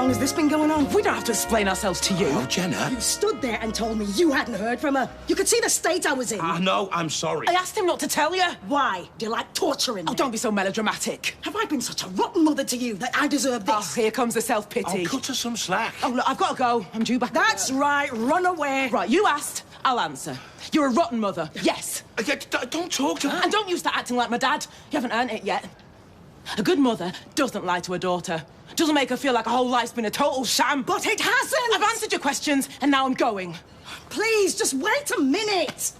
long has this been going on? We don't have to explain ourselves to you. Oh, Jenna. You stood there and told me you hadn't heard from her. You could see the state I was in. I know, I'm sorry. I asked him not to tell you. Why? Do you like torturing me? Oh, don't be so melodramatic. Have I been such a rotten mother to you that I deserve this? Oh, here comes the self-pity. Oh, cut her some slack. Oh, look, I've got to go. I'm due back. That's right. Run away. Right, you asked, I'll answer. You're a rotten mother, yes. Don't talk to her. And don't you start acting like my dad. You haven't earned it yet. A good mother doesn't lie to her daughter. Doesn't make her feel like her whole life's been a total sham. But it hasn't! I've answered your questions, and now I'm going. Please, just wait a minute!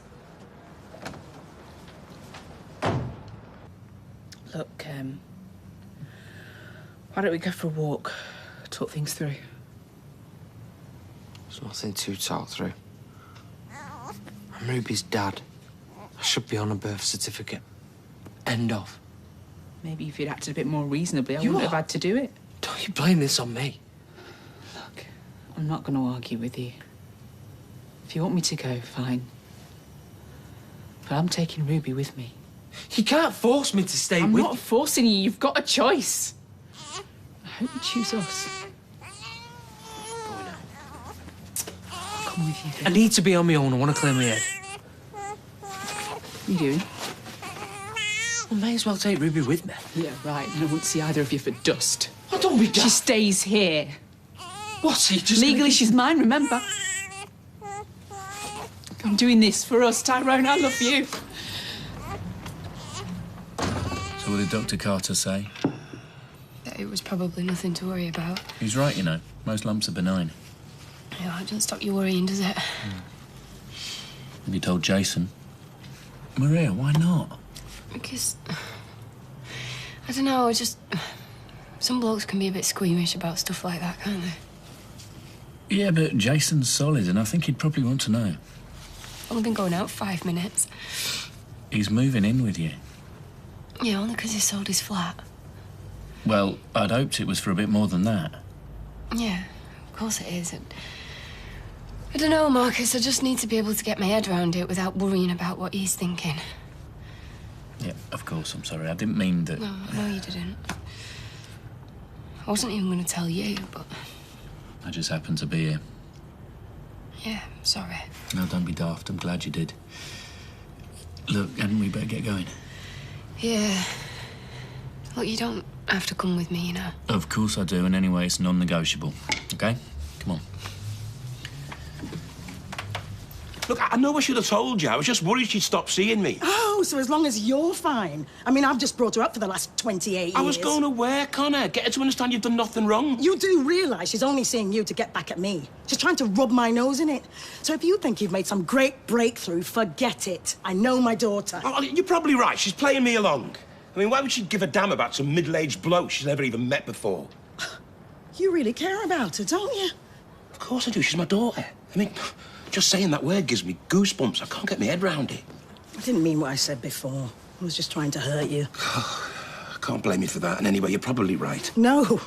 Look, why don't we go for a walk? Talk things through. There's nothing to talk through. I'm Ruby's dad. I should be on a birth certificate. End of. Maybe if you'd acted a bit more reasonably, I You wouldn't are? have had to do it. Don't you blame this on me. Look, I'm not going to argue with you. If you want me to go, fine. But I'm taking Ruby with me. You can't force me to stay I'm with not you. forcing you. You've got a choice. I hope you choose us. I'll come with you I then. need to be on my own. I want to clear my head. What are you doing? I may as well take Ruby with me. Yeah, right. And I won't see either of you for dust. Oh, don't be She daft. stays here. What's he just Legally, gonna- she's mine, remember? I'm doing this for us, Tyrone. I love you. So what did Dr. Carter say? It was probably nothing to worry about. He's right, you know. Most lumps are benign. Yeah, it doesn't stop you worrying, does it? Have you told Jason? Maria, why not? Because... I don't know, some blokes can be a bit squeamish about stuff like that, can't they? Yeah, but Jason's solid, and I think he'd probably want to know. Only been going out 5 minutes. He's moving in with you. Yeah, only because he sold his flat. Well, I'd hoped it was for a bit more than that. Yeah, of course it is. I don't know, Marcus, I just need to be able to get my head around it without worrying about what he's thinking. Yeah, of course, I'm sorry. I didn't mean that... No, I know you didn't. I wasn't even going to tell you, but... I just happened to be here. Yeah, sorry. No, don't be daft. I'm glad you did. Look, hadn't we better get going? Yeah. Look, you don't have to come with me, you know. Of course I do, and anyway, it's non-negotiable. OK? Come on. Look, I know I should have told you. I was just worried she'd stop seeing me. Oh, so as long as you're fine. I mean, I've just brought her up for the last 28 years. I was going to work, Connor. Get her to understand you've done nothing wrong. You do realise she's only seeing you to get back at me. She's trying to rub my nose in it. So if you think you've made some great breakthrough, forget it. I know my daughter. Oh, you're probably right. She's playing me along. I mean, why would she give a damn about some middle-aged bloke she's never even met before? You really care about her, don't you? Of course I do. She's my daughter. I mean, just saying that word gives me goosebumps. I can't get my head round it. I didn't mean what I said before. I was just trying to hurt you. I can't blame you for that. And anyway, you're probably right. No.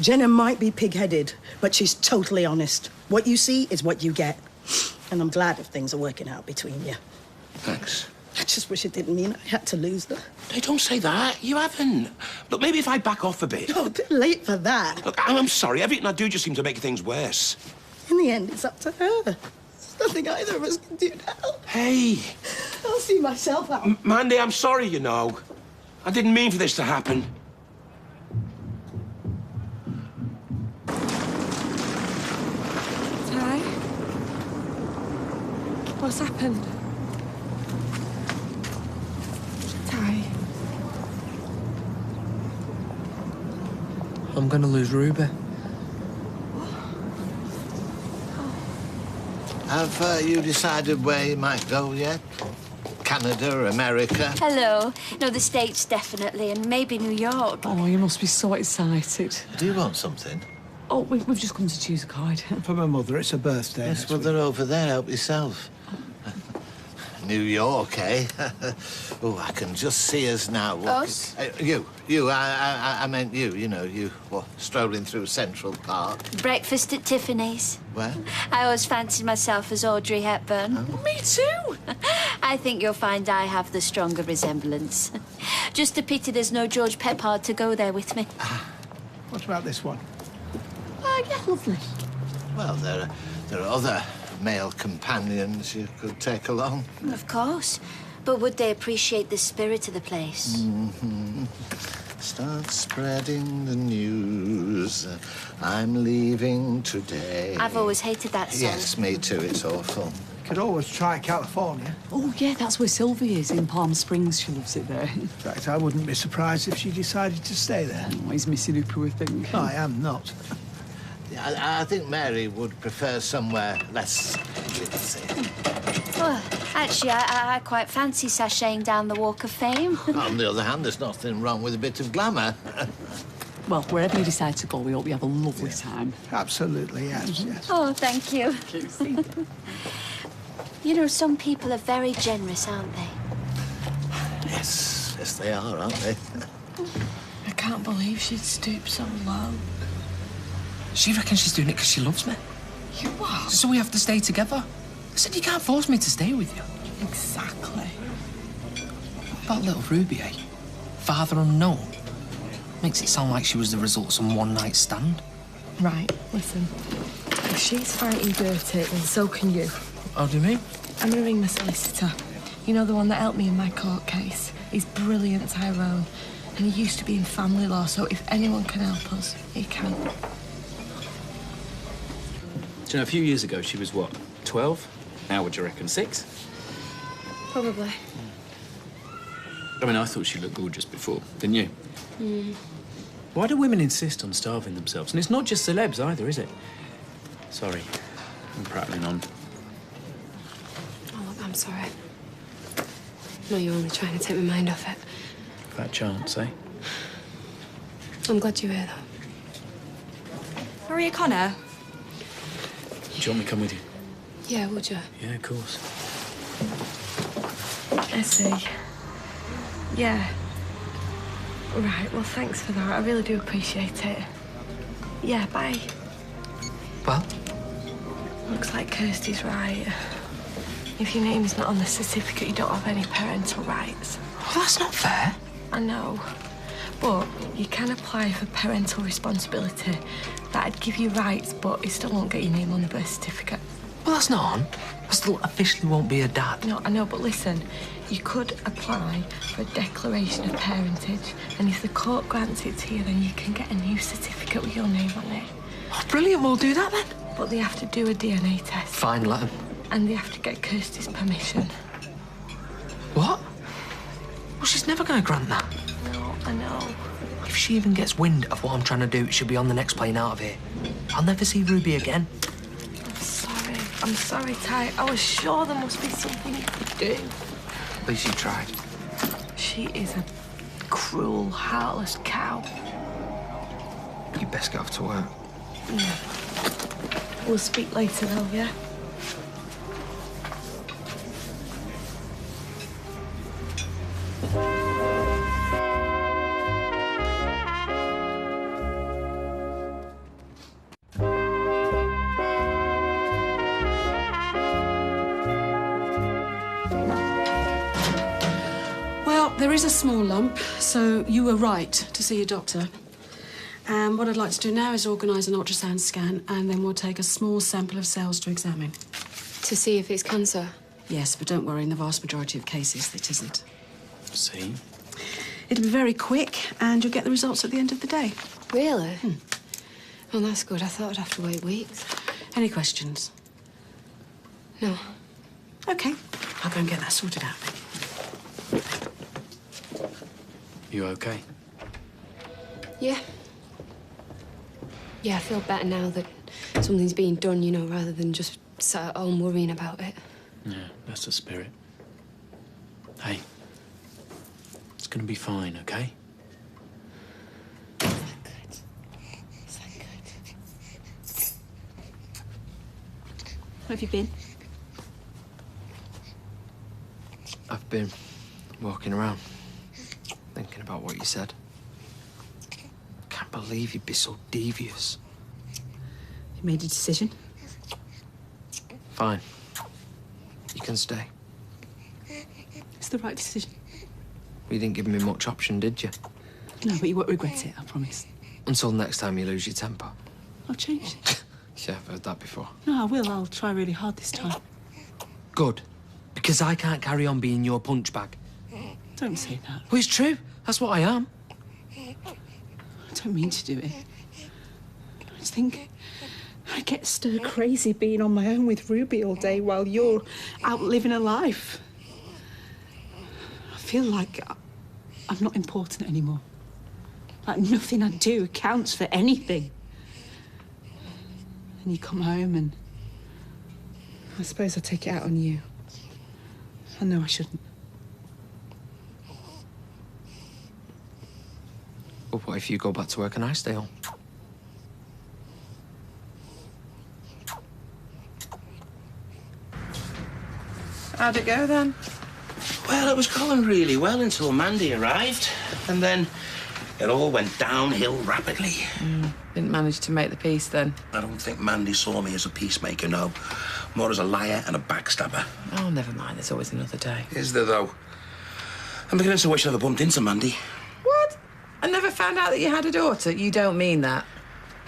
Jenna might be pig-headed, but she's totally honest. What you see is what you get. And I'm glad if things are working out between you. Thanks. I just wish it didn't mean I had to lose her. Hey, don't say that. You haven't. Look, maybe if I back off a bit. Oh, a bit late for that. Look, I'm sorry. Everything I do just seems to make things worse. In the end, it's up to her. There's nothing either of us can do now. Hey. I'll see myself out. Mandy, I'm sorry, you know. I didn't mean for this to happen. Ty? What's happened? Ty? I'm gonna lose Ruby. Have you decided where you might go yet? Canada, America? Hello. No, the States, definitely, and maybe New York. Oh, you must be so excited. Do you want something? Oh, we've just come to choose a card. For my mother, it's her birthday. Yes, well, they're over there. Help yourself. New York, eh? Oh, I can just see us now. Us? You. I meant you. You know, you strolling through Central Park. Breakfast at Tiffany's. Where? I always fancied myself as Audrey Hepburn. Oh. Me too. I think you'll find I have the stronger resemblance. Just a pity there's no George Peppard to go there with me. What about this one? yeah, lovely. Well, there are other male companions you could take along. Of course. But would they appreciate the spirit of the place? Mm-hmm. Start spreading the news. I'm leaving today. I've always hated that song. Yes, me too. It's awful. Could always try California. Oh, yeah, that's where Sylvie is, in Palm Springs. She loves it there. In fact, I wouldn't be surprised if she decided to stay there. Oh, he's missing her, poor thing. I am not. I think Mary would prefer somewhere less glitzy. Well, actually, I quite fancy sashaying down the Walk of Fame. On the other hand, there's nothing wrong with a bit of glamour. Well, wherever you decide to go, we hope you have a lovely time. Absolutely, yes, yes. Oh, thank you. You know, some people are very generous, aren't they? Yes, they are, aren't they? I can't believe she'd stoop so low. She reckons she's doing it because she loves me. You what? So we have to stay together. I said, you can't force me to stay with you. Exactly. About little Ruby, eh? Father unknown. Makes it sound like she was the result of some one-night stand. Right, listen. If she's fighting dirty, then so can you. How do you mean? I'm gonna ring the solicitor. You know, the one that helped me in my court case? He's brilliant, Tyrone. And he used to be in family law, so if anyone can help us, he can. Do you know, a few years ago, she was what, 12? Now, would you reckon, 6? Probably. I mean, I thought she looked gorgeous before, didn't you? Mm. Why do women insist on starving themselves? And it's not just celebs either, is it? Sorry, I'm prattling on. Oh, look, I'm sorry. No, you're only trying to take my mind off it. Fat chance, eh? I'm glad you're here, though. Maria Connor? Do you want me to come with you? Yeah, would you? Yeah, of course. I see. Yeah. Right, well, thanks for that. I really do appreciate it. Yeah, bye. Well? Looks like Kirsty's right. If your name's not on the certificate, you don't have any parental rights. Well, that's not fair. I know. But you can apply for parental responsibility. That'd give you rights, but it still won't get your name on the birth certificate. Well, that's not on. I still officially won't be a dad. No, I know, but listen. You could apply for a declaration of parentage, and if the court grants it to you, then you can get a new certificate with your name on it. Oh, brilliant. We'll do that, then. But they have to do a DNA test. Fine, let them. And they have to get Kirsty's permission. What? Well, she's never going to grant that. No, I know. If she even gets wind of what I'm trying to do, she'll be on the next plane out of here. I'll never see Ruby again. I'm sorry, Ty. I was sure there must be something you could do. At least you tried. She is a cruel, heartless cow. You best get off to work. Yeah. We'll speak later, though, yeah? There is a small lump, so you were right to see a doctor. And what I'd like to do now is organise an ultrasound scan, and then we'll take a small sample of cells to examine. To see if it's cancer? Yes, but don't worry, in the vast majority of cases, it isn't. See? It'll be very quick, and you'll get the results at the end of the day. Really? Oh, that's good. I thought I'd have to wait weeks. Any questions? No. OK. I'll go and get that sorted out then. You okay? Yeah. Yeah, I feel better now that something's being done, you know, rather than just sat at home worrying about it. Yeah, that's the spirit. Hey, it's gonna be fine, okay? Where have you been? I've been walking around, thinking about what you said. Can't believe you'd be so devious. You made a decision? Fine. You can stay. It's the right decision. You didn't give me much option, did you? No, but you won't regret it, I promise. Until next time you lose your temper. I've changed. Yeah, I've heard that before. No, I will. I'll try really hard this time. Good. Because I can't carry on being your punch bag. Don't say that. Well, it's true. That's what I am. I don't mean to do it. I just think I get stir crazy being on my own with Ruby all day while you're out living a life. I feel like I'm not important anymore. Like nothing I do counts for anything. And you come home and I suppose I take it out on you. I know I shouldn't. But what if you go back to work and I stay on? How'd it go then? Well, it was going really well until Mandy arrived. And then it all went downhill rapidly. Didn't manage to make the peace then? I don't think Mandy saw me as a peacemaker, no. More as a liar and a backstabber. Oh, never mind. There's always another day. Is there, though? I'm beginning to wish I never bumped into Mandy. What? I never found out that you had a daughter. You don't mean that?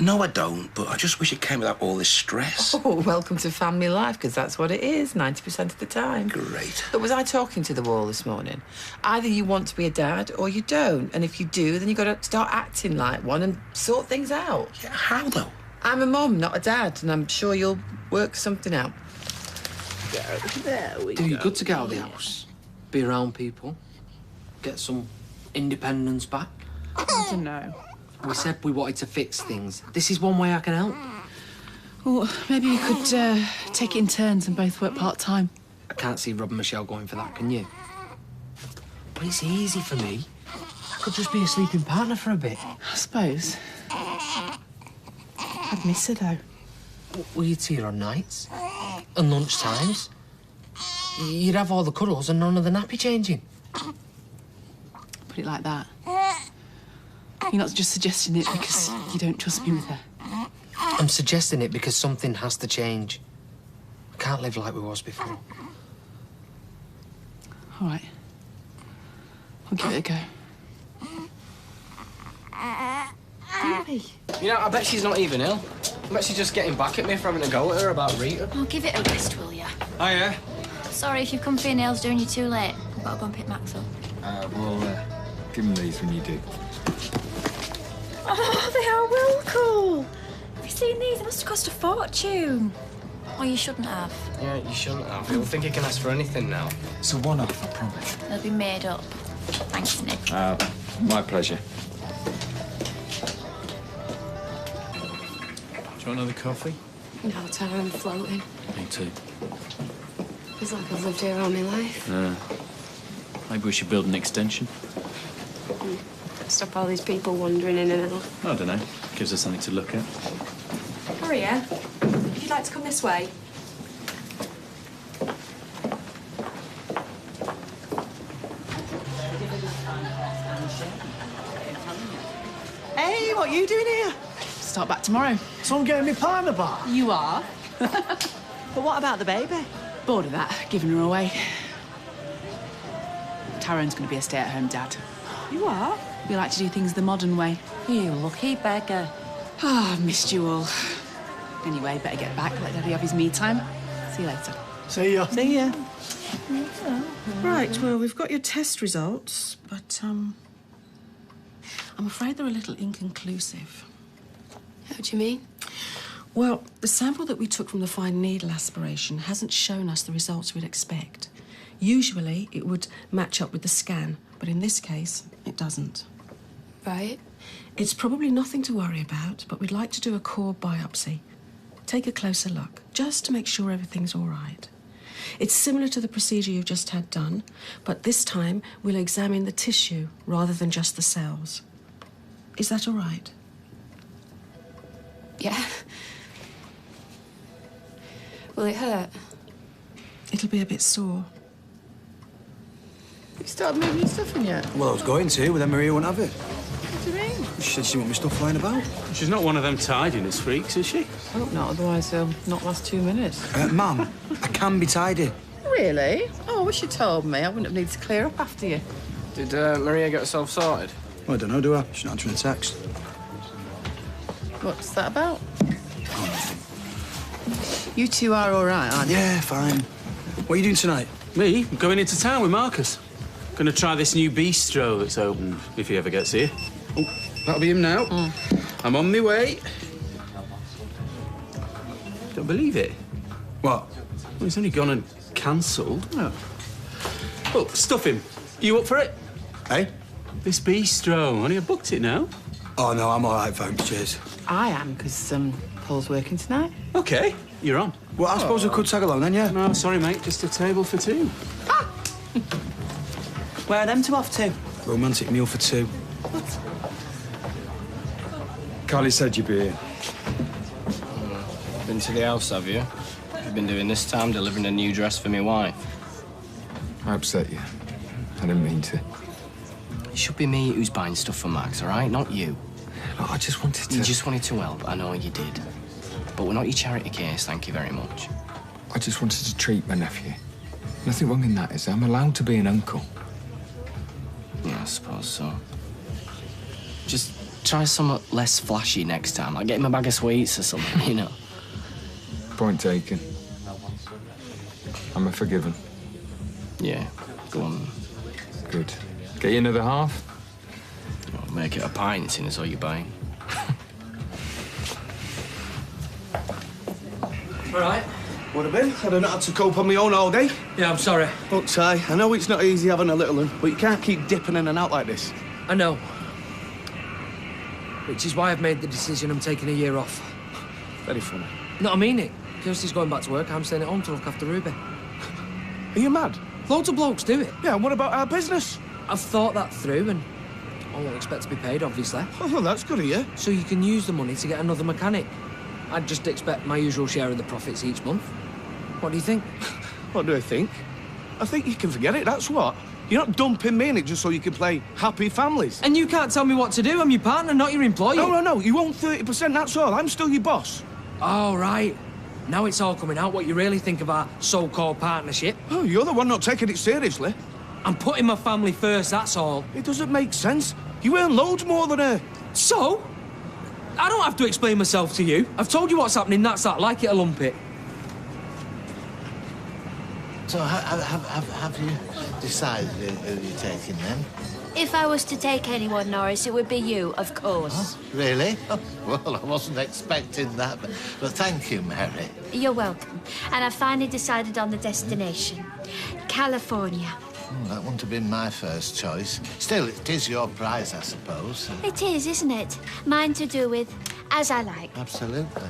No, I don't, but I just wish it came without all this stress. Oh, welcome to family life, because that's what it is 90% of the time. Great. But was I talking to the wall this morning? Either you want to be a dad or you don't. And if you do, then you've got to start acting like one and sort things out. Yeah, how, though? I'm a mum, not a dad, and I'm sure you'll work something out. There we go. Good to get out of the house. Be around people. Get some independence back. I don't know. We said we wanted to fix things. This is one way I can help. Well, maybe we could take it in turns and both work part-time. I can't see Rob and Michelle going for that, can you? But it's easy for me. I could just be a sleeping partner for a bit. I suppose. I'd miss her, though. Well, you'd see her on nights. And lunch times. You'd have all the cuddles and none of the nappy changing. Put it like that. You're not just suggesting it because you don't trust me with her. I'm suggesting it because something has to change. I can't live like we was before. All right. I'll give it a go. Ruby. You know, I bet she's not even ill. I bet she's just getting back at me for having a go at her about Rita. Oh, give it a rest, will ya? Oh, yeah? Sorry if you've come for your nails doing you too late. I've got to go and pick Max up. Give him these when you do. Oh, they are well cool. Have you seen these? They must have cost a fortune. Oh, you shouldn't have. Yeah, you shouldn't have. You'll think you can ask for anything now. It's a one-off, I promise. They'll be made up. Thanks, Nick. My pleasure. Do you want another coffee? No, Tara, I'm floating. Me too. Feels like I've lived here all my life. Maybe we should build an extension. Stop all these people wandering in and out. I don't know. Gives us something to look at. Maria, if you'd like to come this way. Hey, what are you doing here? Start back tomorrow. So I'm getting my partner back. You are? But what about the baby? Bored of that, giving her away. Tarone's going to be a stay-at-home dad. You are? We like to do things the modern way. You lucky beggar. Oh, I've missed you all. Anyway, better get back, let Daddy have his me time. See you later. See ya. See ya. Right, well, we've got your test results, but, I'm afraid they're a little inconclusive. How do you mean? Well, the sample that we took from the fine needle aspiration hasn't shown us the results we'd expect. Usually, it would match up with the scan, but in this case, it doesn't. Right. It's probably nothing to worry about, but we'd like to do a core biopsy. Take a closer look, just to make sure everything's all right. It's similar to the procedure you've just had done, but this time we'll examine the tissue rather than just the cells. Is that all right? Yeah. Will it hurt? It'll be a bit sore. You started moving your stuff in yet? Well, I was going to, but then Maria wouldn't have it. What do you mean? She said she didn't want my stuff lying about. She's not one of them tidiness freaks, is she? I hope not, otherwise they'll not last 2 minutes. Mum, I can be tidy. Really? Oh, I wish you told me. I wouldn't have needed to clear up after you. Did Maria get herself sorted? Well, I don't know, do I? She's not answering a text. What's that about? You two are all right, aren't you? Yeah, fine. What are you doing tonight? Me? I'm going into town with Marcus. Gonna try this new bistro that's opened, if he ever gets here. Oh, that'll be him now. I'm on my way. Don't believe it. What? Well, he's only gone and cancelled. Oh. Well, stuff him. You up for it? Hey? This bistro. Only I booked it now. Oh, no, I'm all right, thanks. Cheers. I am, because Paul's working tonight. OK, you're on. Well, I suppose we could tag along then, yeah? No, sorry, mate. Just a table for two. Where are them two off to? Romantic meal for two. Carly said you'd be here. Been to the house, have you? You've been doing this time, delivering a new dress for my wife. I upset you. I didn't mean to. It should be me who's buying stuff for Max, all right? Not you. Look, I just wanted to... You just wanted to help. I know you did. But we're not your charity case, thank you very much. I just wanted to treat my nephew. Nothing wrong in that, is there? I'm allowed to be an uncle. Yeah, I suppose so. Just try something less flashy next time, like get him a bag of sweets or something, you know? Point taken. I'm a forgiven. Yeah, go on. Good. Get you another half? Well, make it a pint, seeing as all you're buying. All right. Would have been. I'd have not had to cope on my own all day. Yeah, I'm sorry. Look, Ty, I know it's not easy having a little one, but you can't keep dipping in and out like this. I know. Which is why I've made the decision I'm taking a year off. Very funny. No, I mean it. Kirsty's going back to work. I'm staying at home to look after Ruby. Are you mad? Loads of blokes do it. Yeah, and what about our business? I've thought that through, and I won't expect to be paid, obviously. Oh, well, that's good of you. So you can use the money to get another mechanic. I'd just expect my usual share of the profits each month. What do you think? What do I think? I think you can forget it, that's what. You're not dumping me in it just so you can play happy families. And you can't tell me what to do. I'm your partner, not your employee. No. You own 30%, that's all. I'm still your boss. Oh, right. Now it's all coming out what you really think of our so-called partnership. Oh, you're the one not taking it seriously. I'm putting my family first, that's all. It doesn't make sense. You earn loads more than her. So? I don't have to explain myself to you. I've told you what's happening, that's that. Like it or lump it. So, have you decided who you're taking then? If I was to take anyone, Norris, it would be you, of course. Oh, really? Oh, well, I wasn't expecting that, but thank you, Mary. You're welcome. And I've finally decided on the destination. California. Oh, that wouldn't have been my first choice. Still, it is your prize, I suppose. It is, isn't it? Mine to do with as I like. Absolutely.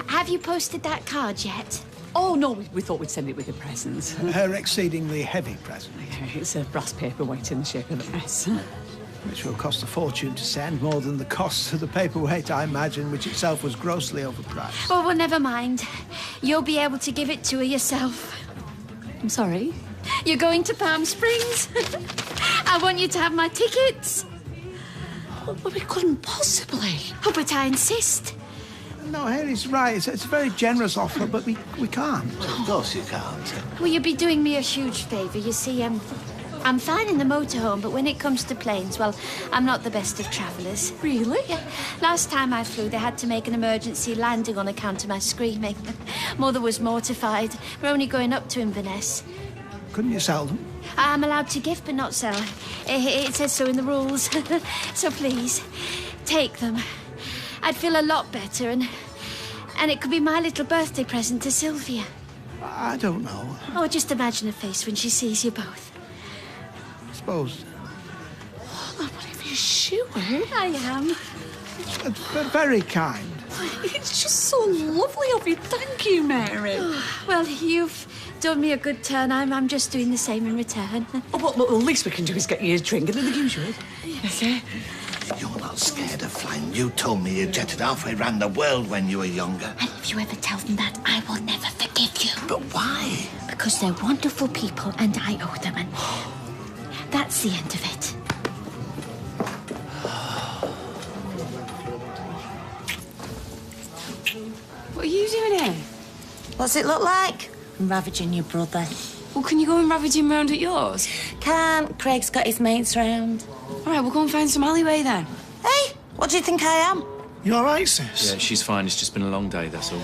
Have you posted that card yet? Oh, no, we thought we'd send it with a present. Her exceedingly heavy present. It's a brass paperweight in the shape of an S. Which will cost a fortune to send, more than the cost of the paperweight, I imagine, which itself was grossly overpriced. Oh, well, never mind. You'll be able to give it to her yourself. I'm sorry? You're going to Palm Springs? I want you to have my tickets. Oh, but we couldn't possibly. Oh, but I insist. No, Harry's right. It's a very generous offer, but we can't. Of course you can't. Well, you'd be doing me a huge favour. You see, I'm fine in the motorhome, but when it comes to planes, well, I'm not the best of travellers. Really? Yeah. Last time I flew, they had to make an emergency landing on account of my screaming. Mother was mortified. We're only going up to Inverness. Couldn't you sell them? I'm allowed to gift but not sell. It says so in the rules. So please, take them. I'd feel a lot better, and it could be my little birthday present to Sylvia. I don't know. Oh, just imagine her face when she sees you both. I suppose. Oh, no, but if you're sure. I am. It's very kind. It's just so lovely of you. Thank you, Mary. Well, you've done me a good turn. I'm just doing the same in return. Oh, well, the least we can do is get you a drink and then the usual. Yes. You're not scared of flying. You told me you jetted halfway around the world when you were younger. And if you ever tell them that, I will never forgive you. But why? Because they're wonderful people and I owe them, and that's the end of it. What are you doing here? What's it look like? I'm ravaging your brother. Well, can you go and ravage him round at yours? Can't. Craig's got his mates round. All right, we'll go and find some alleyway then. Hey, what do you think I am? You all right, sis? Yeah, she's fine. It's just been a long day, that's all.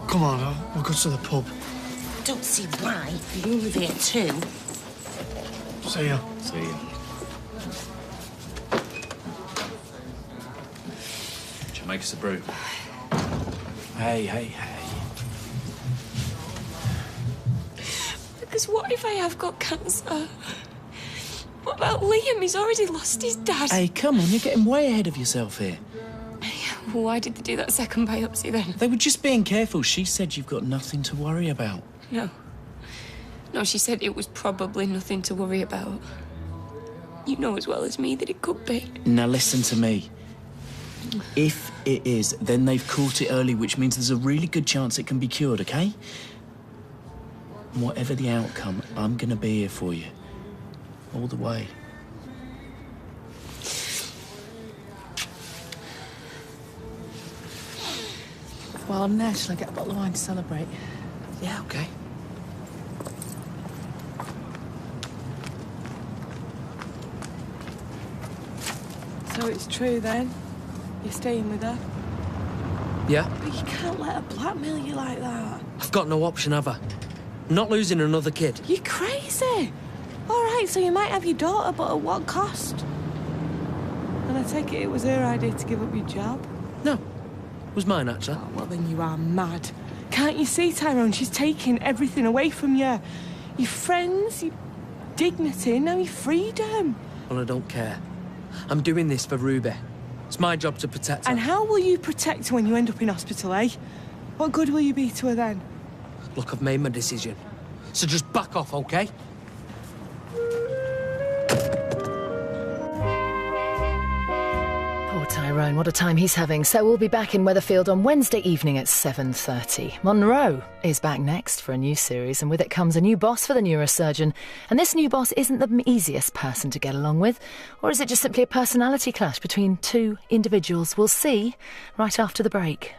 Come on, we'll go to the pub. I don't see why. You live here too. See ya. See ya. Should make us a brew. Hey. Because what if I have got cancer? What about Liam? He's already lost his dad. Hey, come on, you're getting way ahead of yourself here. Why did they do that second biopsy then? They were just being careful. She said you've got nothing to worry about. No, she said it was probably nothing to worry about. You know as well as me that it could be. Now listen to me. If it is, then they've caught it early, which means there's a really good chance it can be cured, okay? Whatever the outcome, I'm gonna be here for you. All the way. While I'm there, shall I get a bottle of wine to celebrate? Yeah, okay. So it's true then? You're staying with her? Yeah? But you can't let her blackmail you like that. I've got no option, have I? I'm not losing another kid. You're crazy. All right, so you might have your daughter, but at what cost? And I take it was her idea to give up your job? No. It was mine, actually. Oh, well, then you are mad. Can't you see, Tyrone? She's taking everything away from you. Your friends, your dignity, now your freedom. Well, I don't care. I'm doing this for Ruby. It's my job to protect her. And how will you protect her when you end up in hospital, eh? What good will you be to her then? Look, I've made my decision. So just back off, OK? Poor Tyrone, what a time he's having. So we'll be back in Weatherfield on Wednesday evening at 7:30. Monroe is back next for a new series, and with it comes a new boss for the neurosurgeon. And this new boss isn't the easiest person to get along with. Or is it just simply a personality clash between two individuals? We'll see right after the break.